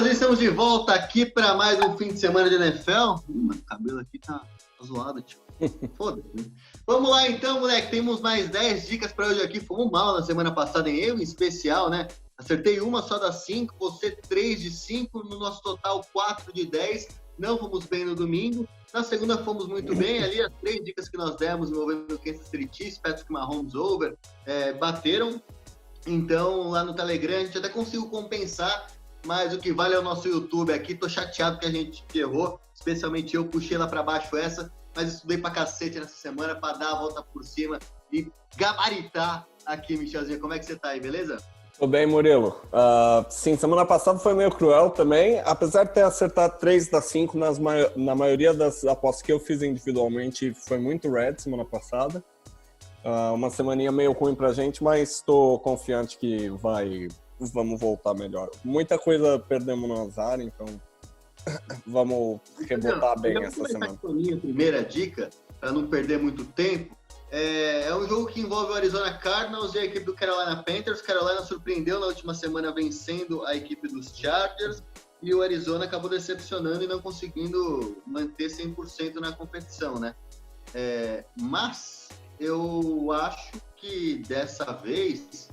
Michelzinho, estamos de volta aqui para mais um fim de semana de NFL. Meu cabelo aqui tá zoado, tipo. Foda-se, né? Vamos lá então, moleque. Temos mais 10 dicas para hoje aqui. Fomos mal na semana passada, eu em especial, né? Acertei uma só das 5, você 3 de 5, no nosso total 4 de 10. Não fomos bem no domingo. Na segunda fomos muito bem. Ali as 3 dicas que nós demos envolvendo o Kansas City Chiefs, Patrick Mahomes over, bateram. Então, lá no Telegram, a gente até conseguiu compensar, mas o que vale é o nosso YouTube aqui. Tô chateado que a gente errou, especialmente eu, puxei lá para baixo essa, mas estudei pra cacete nessa semana para dar a volta por cima e gabaritar aqui, Michelzinho. Como é que você tá aí, beleza? Tô bem, Murilo. Sim, semana passada foi meio cruel também, apesar de ter acertado 3 das 5 na maioria das apostas que eu fiz individualmente, foi muito red semana passada. Uma semaninha meio ruim pra gente, mas estou confiante que vamos voltar melhor. Muita coisa perdemos no azar, então vamos rebotar bem essa semana. A minha primeira dica, para não perder muito tempo, é um jogo que envolve o Arizona Cardinals e a equipe do Carolina Panthers. Carolina surpreendeu na última semana vencendo a equipe dos Chargers e o Arizona acabou decepcionando e não conseguindo manter 100% na competição, né? Mas eu acho que dessa vez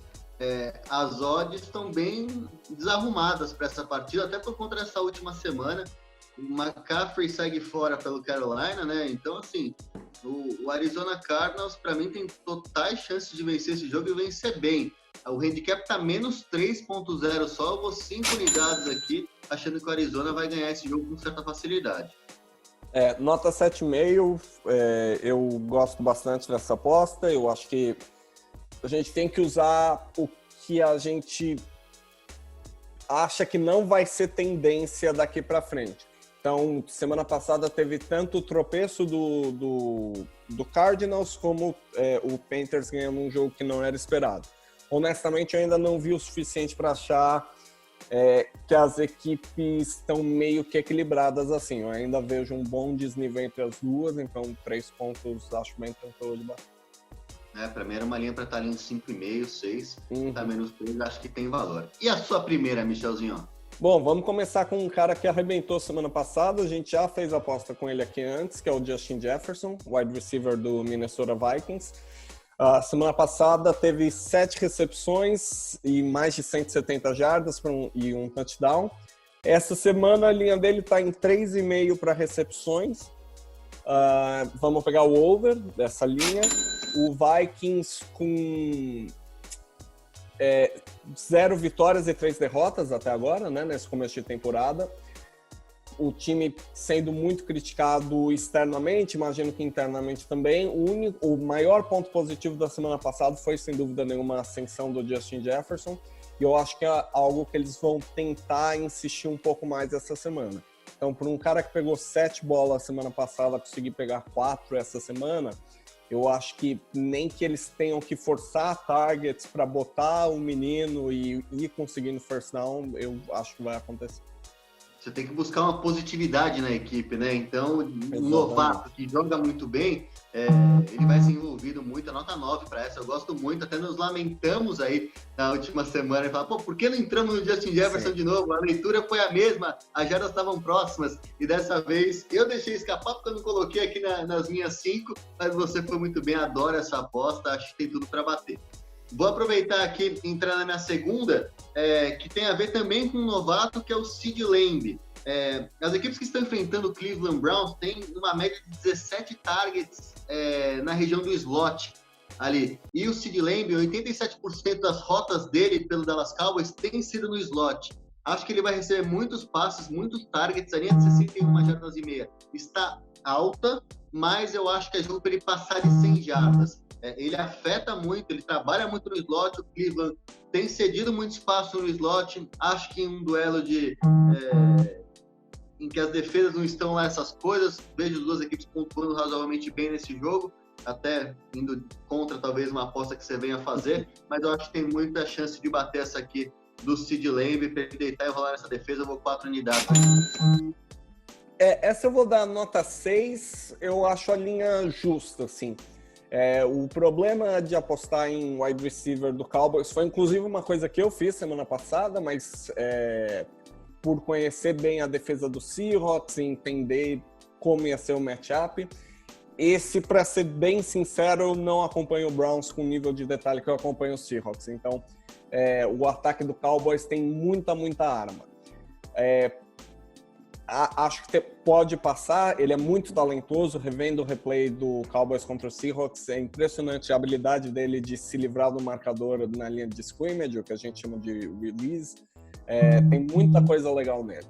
as odds estão bem desarrumadas para essa partida, até por conta dessa última semana. O McCaffrey segue fora pelo Carolina, né? Então, assim, o Arizona Cardinals, para mim, tem totais chances de vencer esse jogo e vencer bem. O handicap tá menos 3.0 só, eu vou 5 unidades aqui, achando que o Arizona vai ganhar esse jogo com certa facilidade. Nota 7,5, eu gosto bastante dessa aposta. Eu acho que a gente tem que usar o que a gente acha que não vai ser tendência daqui para frente. Então, semana passada teve tanto o tropeço do Cardinals como o Panthers ganhando um jogo que não era esperado. Honestamente, eu ainda não vi o suficiente para achar que as equipes estão meio que equilibradas assim. Eu ainda vejo um bom desnível entre as duas, então 3 pontos acho bem tranquilo de bater. Para mim era uma linha para estar ali em 5,5, 6, tá menos 3, acho que tem valor. E a sua primeira, Michelzinho? Bom, vamos começar com um cara que arrebentou semana passada, a gente já fez aposta com ele aqui antes, que é o Justin Jefferson, wide receiver do Minnesota Vikings. Semana passada teve 7 recepções e mais de 170 jardas e um touchdown. Essa semana a linha dele está em 3,5 para recepções. Vamos pegar o over dessa linha. O Vikings com 0 vitórias e 3 derrotas até agora, né, nesse começo de temporada. O time sendo muito criticado externamente, imagino que internamente também. O maior ponto positivo da semana passada foi, sem dúvida nenhuma, a ascensão do Justin Jefferson. E eu acho que é algo que eles vão tentar insistir um pouco mais essa semana. Então, por um cara que pegou 7 bolas semana passada, conseguir pegar 4 essa semana, eu acho que nem que eles tenham que forçar targets para botar o menino e ir conseguindo first down, eu acho que vai acontecer. Você tem que buscar uma positividade na equipe, né? Então, um novato que joga muito bem, ele vai ser envolvido muito. A nota 9 para essa, eu gosto muito. Até nos lamentamos aí na última semana e falar, por que não entramos no Justin Jefferson de novo? A leitura foi a mesma, as jardas estavam próximas. E dessa vez, eu deixei escapar porque eu não coloquei aqui nas minhas 5, mas você foi muito bem, adoro essa aposta, acho que tem tudo para bater. Vou aproveitar aqui e entrar na minha segunda, que tem a ver também com um novato, que é o Sid Lamb. As equipes que estão enfrentando o Cleveland Browns têm uma média de 17 targets na região do slot ali. E o Sid Lamb, 87% das rotas dele pelo Dallas Cowboys tem sido no slot. Acho que ele vai receber muitos passes, muitos targets, a linha de 61 jardas e meia está alta, mas eu acho que é jogo para ele passar de 100 jardas. Ele afeta muito, ele trabalha muito no slot, o Cleveland tem cedido muito espaço no slot. Acho que em um duelo em que as defesas não estão lá essas coisas, vejo as duas equipes pontuando razoavelmente bem nesse jogo, até indo contra talvez uma aposta que você venha fazer, mas eu acho que tem muita chance de bater essa aqui do Sid Lamb, para ele deitar e rolar nessa defesa. Eu vou 4 unidades. Essa eu vou dar nota 6, eu acho a linha justa, assim. O problema de apostar em wide receiver do Cowboys foi inclusive uma coisa que eu fiz semana passada, mas por conhecer bem a defesa do Seahawks e entender como ia ser o matchup. Esse, para ser bem sincero, eu não acompanho o Browns com o nível de detalhe que eu acompanho o Seahawks. Então, o ataque do Cowboys tem muita arma. Acho que pode passar, ele é muito talentoso, revendo o replay do Cowboys contra o Seahawks, é impressionante a habilidade dele de se livrar do marcador na linha de scrimmage, o que a gente chama de release. Tem muita coisa legal nele.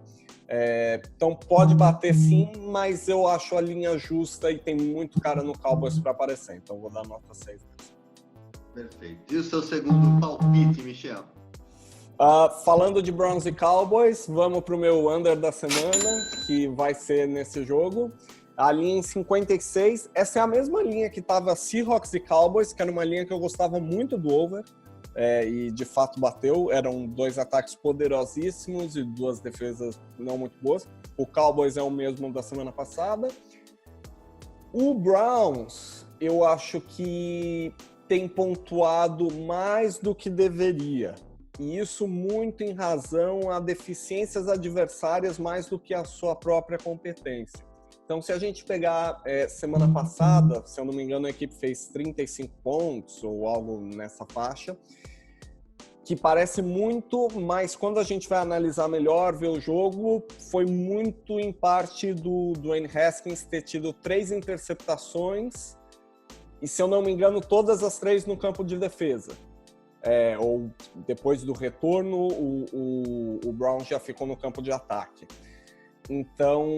Então pode bater sim, mas eu acho a linha justa e tem muito cara no Cowboys para aparecer, então vou dar nota 6. Perfeito. E o seu segundo palpite, Michel? Falando de Browns e Cowboys, vamos para o meu under da semana, que vai ser nesse jogo. A linha em 56, essa é a mesma linha que estava Seahawks e Cowboys, que era uma linha que eu gostava muito do over, e de fato bateu. Eram dois ataques poderosíssimos e duas defesas não muito boas. O Cowboys é o mesmo da semana passada. O Browns, eu acho que tem pontuado mais do que deveria. E isso muito em razão a deficiências adversárias mais do que a sua própria competência. Então, se a gente pegar semana passada, se eu não me engano, a equipe fez 35 pontos ou algo nessa faixa, que parece muito, mas quando a gente vai analisar melhor, ver o jogo, foi muito em parte do Dwayne Haskins ter tido 3 interceptações e, se eu não me engano, todas as 3 no campo de defesa. Ou depois do retorno, o Brown já ficou no campo de ataque. Então,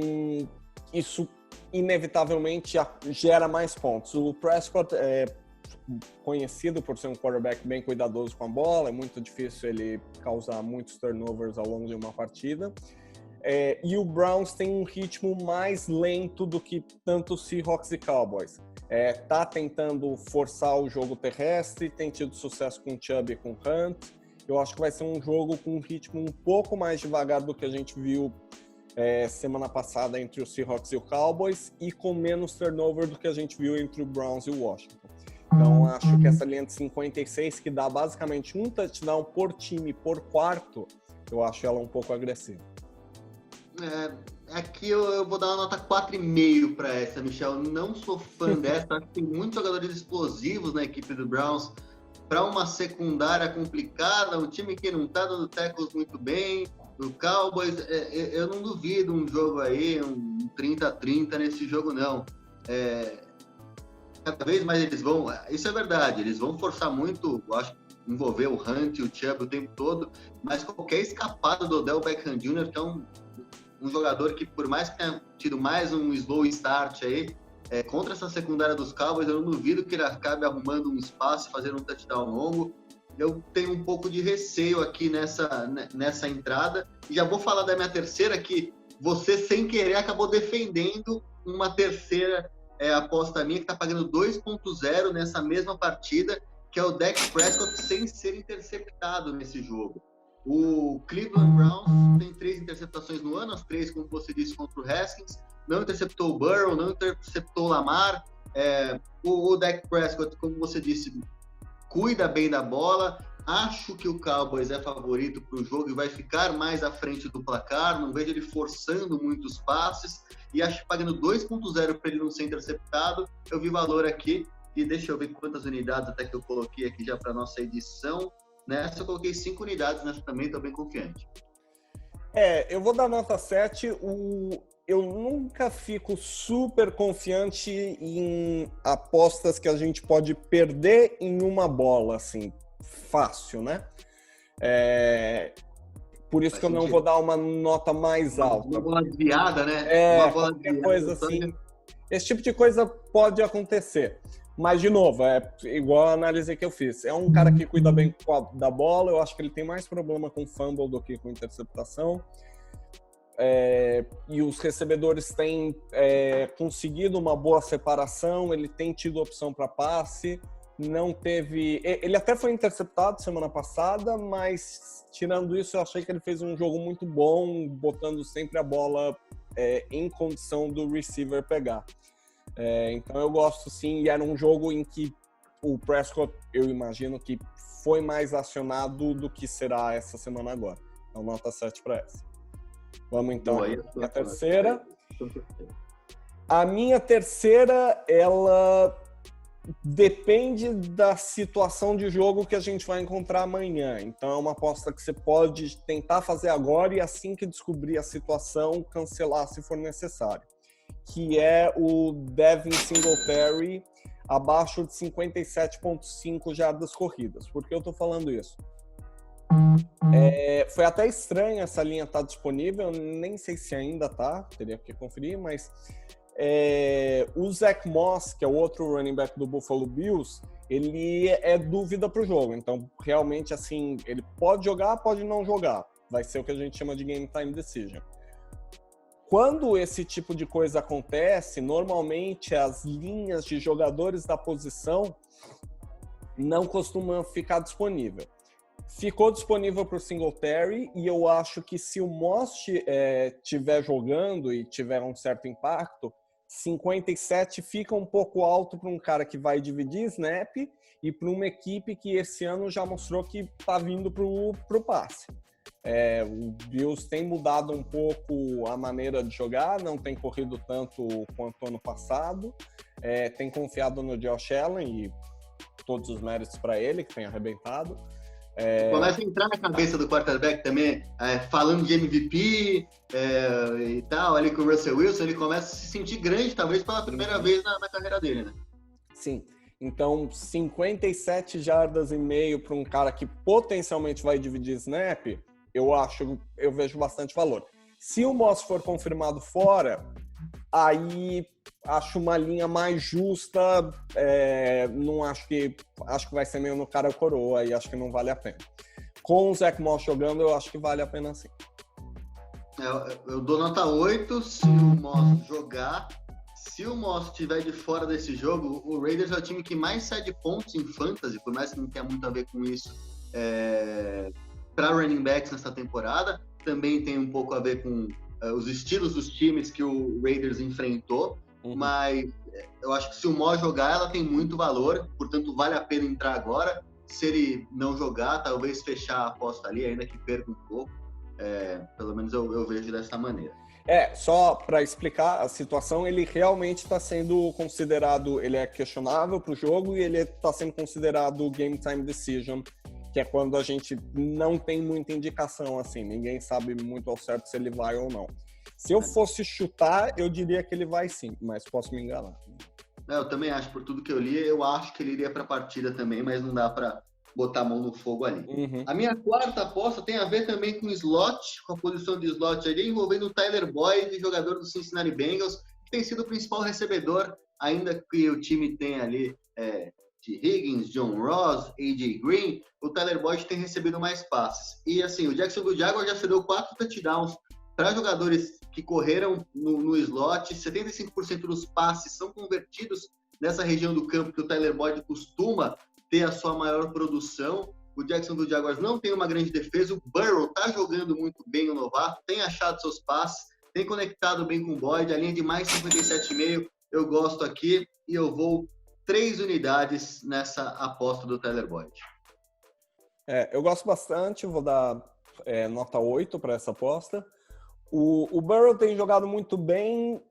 isso inevitavelmente gera mais pontos. O Prescott é conhecido por ser um quarterback bem cuidadoso com a bola, é muito difícil ele causar muitos turnovers ao longo de uma partida. E o Browns tem um ritmo mais lento do que tanto Seahawks e Cowboys. Tá tentando forçar o jogo terrestre, tem tido sucesso com o Chubb e com o Hunt. Eu acho que vai ser um jogo com um ritmo um pouco mais devagar do que a gente viu semana passada entre o Seahawks e o Cowboys e com menos turnover do que a gente viu entre o Browns e o Washington. Então, acho que essa linha de 56, que dá basicamente um touchdown por time por quarto, eu acho ela um pouco agressiva. Aqui eu vou dar uma nota 4,5 para essa, Michel. Não sou fã dessa, acho que tem muitos jogadores explosivos na equipe do Browns. Para uma secundária complicada, um time que não está dando tackles muito bem, do Cowboys, eu não duvido um jogo aí, um 30-30 nesse jogo, não. Cada vez mais eles vão, isso é verdade, eles vão forçar muito, eu acho, envolver o Hunt e o Chubb o tempo todo, mas qualquer escapada do Odell Beckham Jr., que é um jogador que, por mais que tenha tido mais um slow start aí, contra essa secundária dos Cowboys, eu não duvido que ele acabe arrumando um espaço e fazendo um touchdown longo. Eu tenho um pouco de receio aqui nessa entrada, e já vou falar da minha terceira, que você, sem querer, acabou defendendo uma terceira aposta minha, que está pagando 2,0 nessa mesma partida, que é o Dak Prescott sem ser interceptado nesse jogo. O Cleveland Browns tem 3 interceptações no ano, as 3, como você disse, contra o Haskins, não interceptou o Burrow, não interceptou o Lamar. O Dak Prescott, como você disse, cuida bem da bola. Acho que o Cowboys é favorito para o jogo e vai ficar mais à frente do placar. Não vejo ele forçando muitos passes. E acho que pagando 2,0 para ele não ser interceptado, eu vi valor aqui. E deixa eu ver quantas unidades até que eu coloquei aqui já para nossa edição. Nessa eu coloquei 5 unidades, nessa também estou bem confiante. Eu vou dar nota 7. Eu nunca fico super confiante em apostas que a gente pode perder em uma bola, assim, fácil, né? Por isso que eu não vou dar uma nota mais alta. Uma bola desviada, né? Uma bola qualquer coisa assim. Esse tipo de coisa pode acontecer. Mas, de novo, é igual a análise que eu fiz. É um cara que cuida bem da bola. Eu acho que ele tem mais problema com fumble do que com interceptação. E os recebedores têm conseguido uma boa separação. Ele tem tido opção para passe. Não teve... Ele até foi interceptado semana passada, mas, tirando isso, eu achei que ele fez um jogo muito bom, botando sempre a bola em condição do receiver pegar. Então eu gosto sim, e era um jogo em que o Prescott, eu imagino que foi mais acionado do que será essa semana agora. Então nota 7 para essa. Vamos então Boa, à terceira. A minha terceira, ela depende da situação de jogo que a gente vai encontrar amanhã. Então é uma aposta que você pode tentar fazer agora e assim que descobrir a situação, cancelar se for necessário. Que é o Devin Singletary abaixo de 57,5 jardas corridas. Por que eu tô falando isso? Foi até estranho essa linha estar disponível, nem sei se ainda tá, teria que conferir, mas o Zach Moss, que é o outro running back do Buffalo Bills, ele é dúvida para o jogo. Então, realmente, assim, ele pode jogar, pode não jogar. Vai ser o que a gente chama de game time decision. Quando esse tipo de coisa acontece, normalmente as linhas de jogadores da posição não costumam ficar disponível. Ficou disponível para o Singletary e eu acho que se o Moss estiver jogando e tiver um certo impacto, 57 fica um pouco alto para um cara que vai dividir snap e para uma equipe que esse ano já mostrou que está vindo para o passe. O Bills tem mudado um pouco a maneira de jogar, não tem corrido tanto quanto ano passado, tem confiado no Josh Allen e todos os méritos para ele, que tem arrebentado. Começa a entrar na cabeça do quarterback também, falando de MVP e tal, ali com o Russell Wilson, ele começa a se sentir grande, talvez pela primeira vez na carreira dele, né? Sim. Então, 57 jardas e meio para um cara que potencialmente vai dividir snap, eu vejo bastante valor. Se o Moss for confirmado fora, aí acho uma linha mais justa, não acho que vai ser meio no cara ou coroa, e acho que não vale a pena. Com o Zach Moss jogando, eu acho que vale a pena sim. Eu dou nota 8 se o Moss jogar. Se o Moss estiver de fora desse jogo, o Raiders é o time que mais cede pontos em fantasy, por mais que não tenha muito a ver com isso, para running backs nessa temporada. Também tem um pouco a ver com os estilos dos times que o Raiders enfrentou, mas eu acho que se o Moss jogar, ela tem muito valor, portanto vale a pena entrar agora. Se ele não jogar, talvez fechar a aposta ali, ainda que perca um pouco. Pelo menos eu vejo dessa maneira. Só para explicar a situação, ele realmente está sendo considerado, ele é questionável para o jogo e ele está sendo considerado game time decision, que é quando a gente não tem muita indicação, assim, ninguém sabe muito ao certo se ele vai ou não. Se eu fosse chutar, eu diria que ele vai sim, mas posso me enganar. Eu também acho, por tudo que eu li, eu acho que ele iria para a partida também, mas não dá para botar a mão no fogo ali. A minha quarta aposta tem a ver também com slot, com a posição de slot ali, envolvendo o Tyler Boyd, jogador do Cincinnati Bengals, que tem sido o principal recebedor, ainda que o time tenha ali de Higgins, John Ross, A.J. Green, o Tyler Boyd tem recebido mais passes. E assim, o Jacksonville Jaguars já cedeu 4 touchdowns para jogadores que correram no slot, 75% dos passes são convertidos nessa região do campo que o Tyler Boyd costuma ter a sua maior produção. O Jacksonville Jaguars não tem uma grande defesa, o Burrow está jogando muito bem, o novato, tem achado seus passes, tem conectado bem com o Boyd, a linha de mais 57,5 eu gosto aqui e eu vou 3 unidades nessa aposta do Tyler Boyd. Eu gosto bastante, vou dar nota 8 para essa aposta. O Burrow tem jogado muito bem,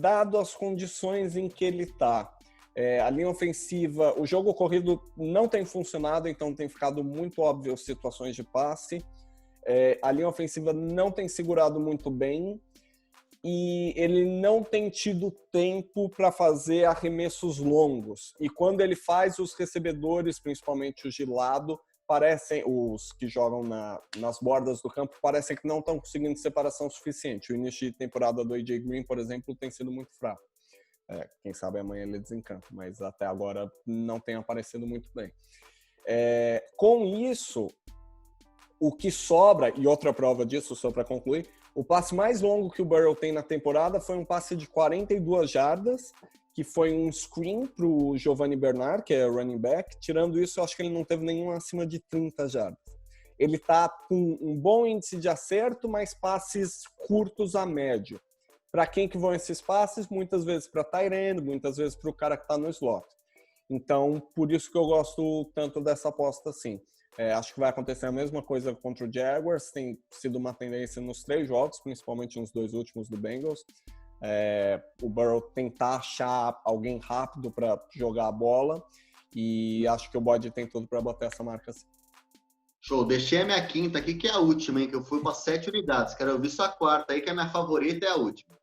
dado as condições em que ele está. A linha ofensiva, o jogo corrido não tem funcionado, então tem ficado muito óbvio as situações de passe. A linha ofensiva não tem segurado muito bem e ele não tem tido tempo para fazer arremessos longos. E quando ele faz, os recebedores, principalmente os de lado, os que jogam nas bordas do campo, parecem que não estão conseguindo separação suficiente. O início de temporada do A.J. Green, por exemplo, tem sido muito fraco. Quem sabe amanhã ele desencanta, mas até agora não tem aparecido muito bem. Com isso, o que sobra, e outra prova disso, só para concluir, o passe mais longo que o Burrow tem na temporada foi um passe de 42 jardas, que foi um screen para o Giovanni Bernard, que é running back. Tirando isso, eu acho que ele não teve nenhum acima de 30 jardas. Ele está com um bom índice de acerto, mas passes curtos a médio. Para quem que vão esses passes? Muitas vezes para tight end, muitas vezes para o cara que está no slot. Então, por isso que eu gosto tanto dessa aposta assim. Acho que vai acontecer a mesma coisa contra o Jaguars. Tem sido uma tendência nos 3 jogos, principalmente nos 2 últimos do Bengals. O Burrow tentar achar alguém rápido para jogar a bola. E acho que o Bode tem tudo para bater essa marca assim. Show. Deixei a minha quinta aqui, que é a última, hein? Que eu fui para 7 unidades. Quero ouvir sua quarta aí, que é a minha favorita, é a última.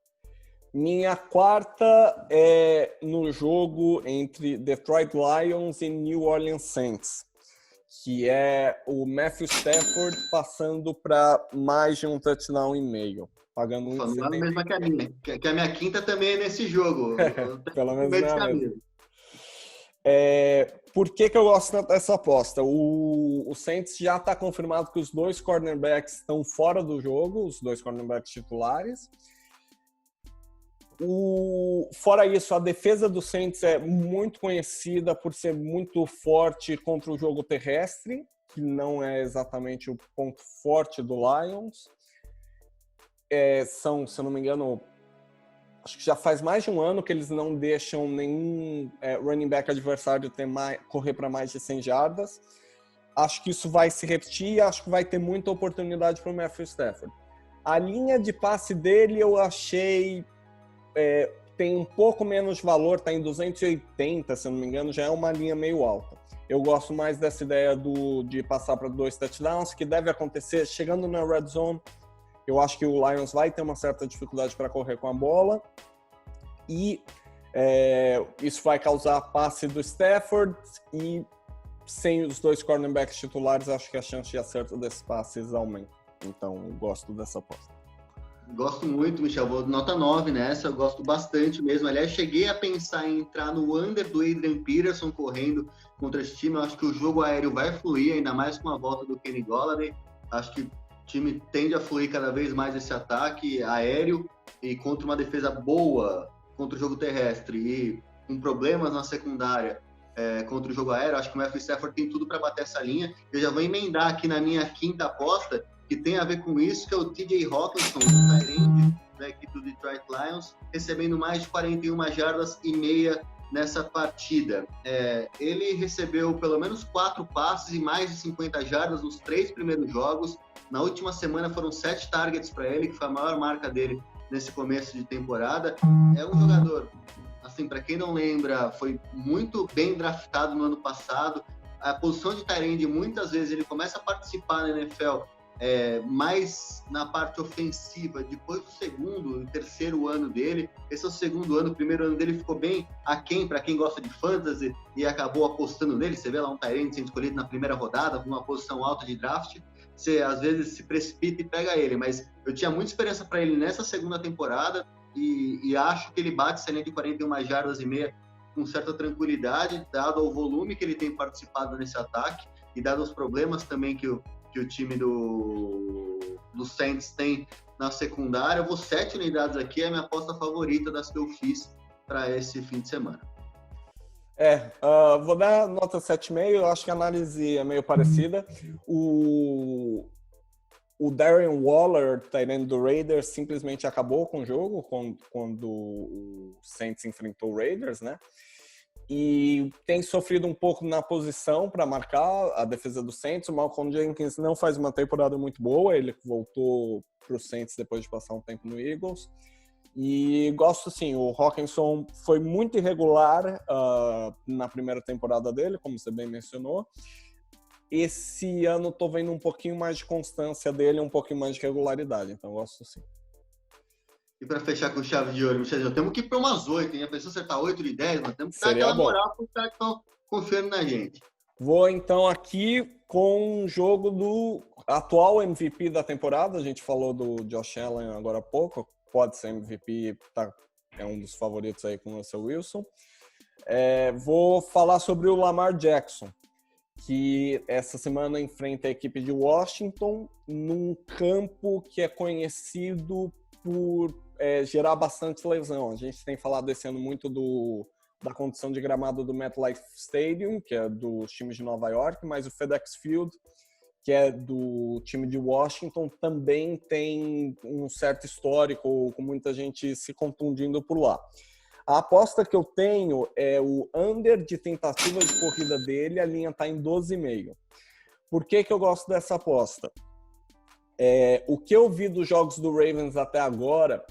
Minha quarta é no jogo entre Detroit Lions e New Orleans Saints, que é o Matthew Stafford passando para mais de um touchdown e meio, pagando um. Falando a mesma que a minha. Que a minha quinta também é nesse jogo. Pelo menos é a mesma. Por que eu gosto tanto dessa aposta? O Saints já está confirmado que os 2 cornerbacks estão fora do jogo, os 2 cornerbacks titulares. Fora isso, a defesa do Saints é muito conhecida por ser muito forte contra o jogo terrestre, que não é exatamente o ponto forte do Lions. São, se eu não me engano, acho que já faz mais de um ano que eles não deixam nenhum running back adversário correr para mais de 100 jardas. Acho que isso vai se repetir e acho que vai ter muita oportunidade para o Matthew Stafford. A linha de passe dele eu achei... tem um pouco menos de valor, está em 280, se eu não me engano, já é uma linha meio alta. Eu gosto mais dessa ideia de passar para 2 touchdowns, que deve acontecer chegando na red zone. Eu acho que o Lions vai ter uma certa dificuldade para correr com a bola. E isso vai causar passe do Stafford. E sem os 2 cornerbacks titulares, acho que a chance de acerto desses passes aumenta. Então, eu gosto dessa aposta. Gosto muito, Michel. Vou nota 9 nessa. Eu gosto bastante mesmo. Aliás, cheguei a pensar em entrar no under do Adrian Peterson correndo contra esse time. Eu acho que o jogo aéreo vai fluir, ainda mais com a volta do Kenny Golladay. Acho que o time tende a fluir cada vez mais esse ataque aéreo e contra uma defesa boa contra o jogo terrestre e com problemas na secundária contra o jogo aéreo. Acho que o Matthew Stafford tem tudo para bater essa linha. Eu já vou emendar aqui na minha quinta aposta, que tem a ver com isso, que é o TJ Hawkinson, do tight end da equipe do Detroit Lions, recebendo mais de 41 jardas e meia nessa partida. Ele recebeu pelo menos 4 passes e mais de 50 jardas nos 3 primeiros jogos. Na última semana foram 7 targets para ele, que foi a maior marca dele nesse começo de temporada. É um jogador, assim, para quem não lembra, foi muito bem draftado no ano passado. A posição de tight end, muitas vezes, ele começa a participar na NFL mais na parte ofensiva depois do segundo e terceiro ano dele. Esse é o segundo ano. O primeiro ano dele ficou bem aquém para quem gosta de fantasy e acabou apostando nele. Você vê lá um tight end sendo escolhido na primeira rodada com uma posição alta de draft, você às vezes se precipita e pega ele, mas eu tinha muita esperança para ele nessa segunda temporada e acho que ele bate essa linha de 41 jardas e meia com certa tranquilidade, dado o volume que ele tem participado nesse ataque e dado os problemas também que o time do Saints tem na secundária. Eu vou 7 unidades aqui, é a minha aposta favorita das que eu fiz para esse fim de semana. Vou dar nota 7,5, eu acho que a análise é meio parecida. O Darren Waller, tight end do Raiders, simplesmente acabou com o jogo quando o Saints enfrentou o Raiders, né? E tem sofrido um pouco na posição para marcar a defesa do Saints. O Malcolm Jenkins não faz uma temporada muito boa, ele voltou para o Saints depois de passar um tempo no Eagles. E gosto sim, o Hawkinson foi muito irregular na primeira temporada dele, como você bem mencionou. Esse ano estou vendo um pouquinho mais de constância dele, um pouquinho mais de regularidade, então gosto sim. E para fechar com chave de ouro, Michel, temos que ir para umas 8, hein? A pessoa acertar 8 de 10, nós temos que dar aquela moral para os caras que estão confiando na gente. Vou então aqui com o jogo do atual MVP da temporada. A gente falou do Josh Allen agora há pouco, pode ser MVP, é um dos favoritos aí com o Russell Wilson. Vou falar sobre o Lamar Jackson, que essa semana enfrenta a equipe de Washington num campo que é conhecido por gerar bastante lesão. A gente tem falado esse ano muito da condição de gramado do MetLife Stadium, que é dos times de Nova York, mas o FedEx Field, que é do time de Washington, também tem um certo histórico, com muita gente se contundindo por lá. A aposta que eu tenho é o under de tentativa de corrida dele, a linha está em 12,5. Por que eu gosto dessa aposta? O que eu vi dos jogos do Ravens até agora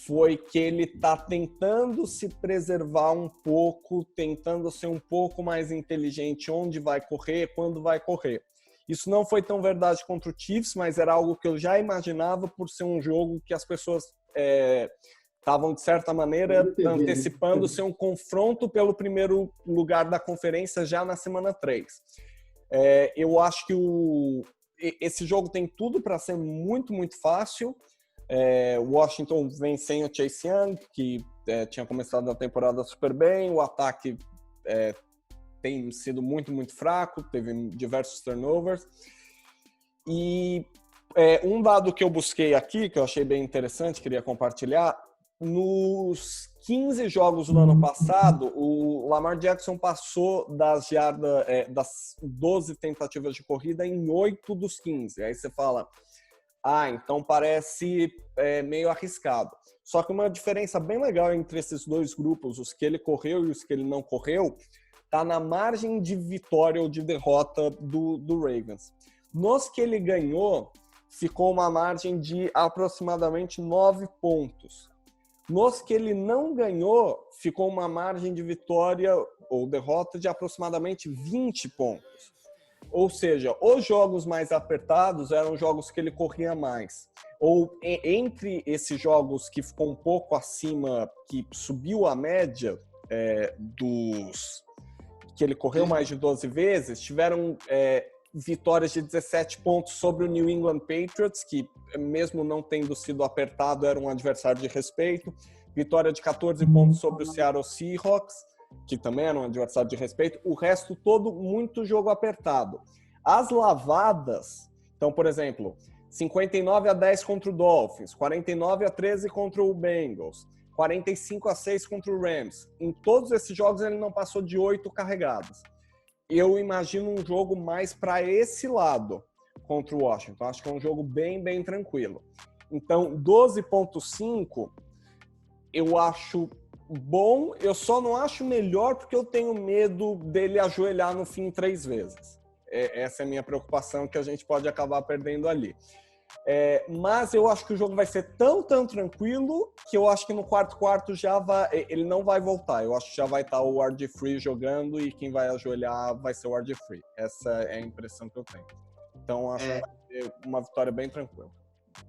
foi que ele está tentando se preservar um pouco, tentando ser um pouco mais inteligente onde vai correr, quando vai correr. Isso não foi tão verdade contra o Chiefs, mas era algo que eu já imaginava por ser um jogo que as pessoas estavam, de certa maneira, antecipando ser um confronto pelo primeiro lugar da conferência já na semana 3. Eu acho que esse jogo tem tudo para ser muito, muito fácil. Washington vem sem o Chase Young, que tinha começado a temporada super bem. O ataque tem sido muito, muito fraco, teve diversos turnovers. E um dado que eu busquei aqui, que eu achei bem interessante, queria compartilhar, nos 15 jogos do ano passado, o Lamar Jackson passou das 12 tentativas de corrida em 8 dos 15. Aí você fala, então parece meio arriscado. Só que uma diferença bem legal entre esses dois grupos, os que ele correu e os que ele não correu, está na margem de vitória ou de derrota do Ravens. Nos que ele ganhou, ficou uma margem de aproximadamente 9 pontos. Nos que ele não ganhou, ficou uma margem de vitória ou derrota de aproximadamente 20 pontos. Ou seja, os jogos mais apertados eram jogos que ele corria mais. Ou entre esses jogos que ficou um pouco acima, que subiu a média dos que ele correu mais de 12 vezes, tiveram vitórias de 17 pontos sobre o New England Patriots, que mesmo não tendo sido apertado, era um adversário de respeito. Vitória de 14 pontos sobre o Seattle Seahawks, que também era um adversário de respeito. O resto todo, muito jogo apertado. As lavadas, então, por exemplo, 59-10 contra o Dolphins, 49-13 contra o Bengals, 45-6 contra o Rams. Em todos esses jogos ele não passou de 8 carregadas. Eu imagino um jogo mais para esse lado contra o Washington. Acho que é um jogo bem, bem tranquilo. Então, 12.5 eu acho bom. Eu só não acho melhor porque eu tenho medo dele ajoelhar no fim 3 vezes. Essa é a minha preocupação, que a gente pode acabar perdendo ali. Mas eu acho que o jogo vai ser tão tranquilo que eu acho que no quarto ele não vai voltar. Eu acho que já vai estar o RG3 jogando e quem vai ajoelhar vai ser o RG3. Essa é a impressão que eu tenho. Então acho que vai ser uma vitória bem tranquila.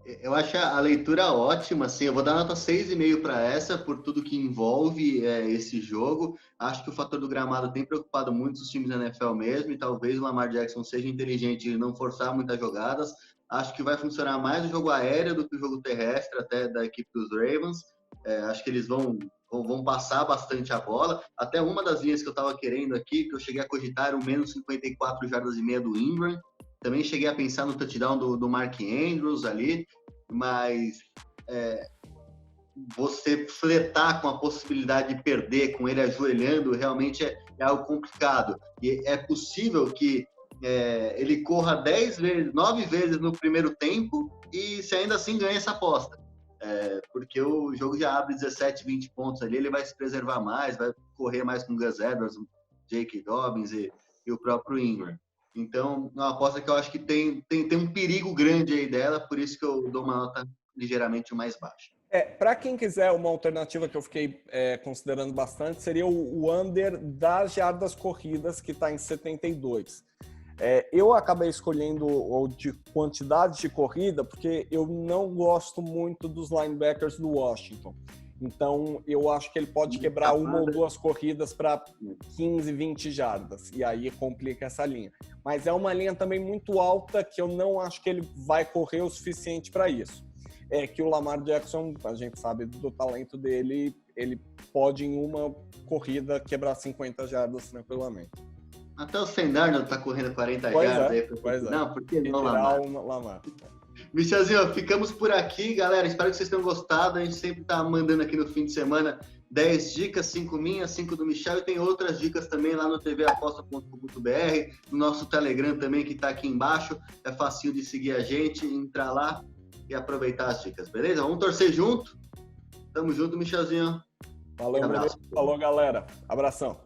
Eu acho a leitura ótima, assim, eu vou dar nota 6,5 para essa, por tudo que envolve esse jogo. Acho que o fator do gramado tem preocupado muito os times da NFL mesmo, e talvez o Lamar Jackson seja inteligente e não forçar muitas jogadas. Acho que vai funcionar mais o jogo aéreo do que o jogo terrestre, até da equipe dos Ravens. Acho que eles vão passar bastante a bola. Até uma das linhas que eu estava querendo aqui, que eu cheguei a cogitar, era o menos 54 jardas e meia do Ingram. Também cheguei a pensar no touchdown do Mark Andrews ali, mas você flertar com a possibilidade de perder, com ele ajoelhando, realmente é algo complicado. E é possível que ele corra 9 vezes no primeiro tempo e se ainda assim ganha essa aposta. Porque o jogo já abre 17, 20 pontos ali, ele vai se preservar mais, vai correr mais com o Gus Edwards, o J.K. Dobbins e o próprio Ingram. Então, é uma aposta que eu acho que tem um perigo grande aí dela, por isso que eu dou uma nota ligeiramente mais baixa. Para quem quiser, uma alternativa que eu fiquei considerando bastante seria o under das jardas corridas, que está em 72. Eu acabei escolhendo o de quantidade de corrida porque eu não gosto muito dos linebackers do Washington. Então, eu acho que ele pode quebrar uma ou duas corridas para 15, 20 jardas. E aí complica essa linha. Mas é uma linha também muito alta que eu não acho que ele vai correr o suficiente para isso. Que o Lamar Jackson, a gente sabe do talento dele, ele pode em uma corrida quebrar 50 jardas tranquilamente. Até o Sam Darnold tá correndo 40 jardas. Não, por que não, Lamar? Michelzinho, ficamos por aqui, galera. Espero que vocês tenham gostado. A gente sempre tá mandando aqui no fim de semana 10 dicas, 5 minhas, 5 do Michel. E tem outras dicas também lá no tvaposta.com.br, no nosso Telegram também, que tá aqui embaixo. É facinho de seguir a gente, entrar lá e aproveitar as dicas, beleza? Vamos torcer junto? Tamo junto, Michelzinho. Falou, galera. Abração.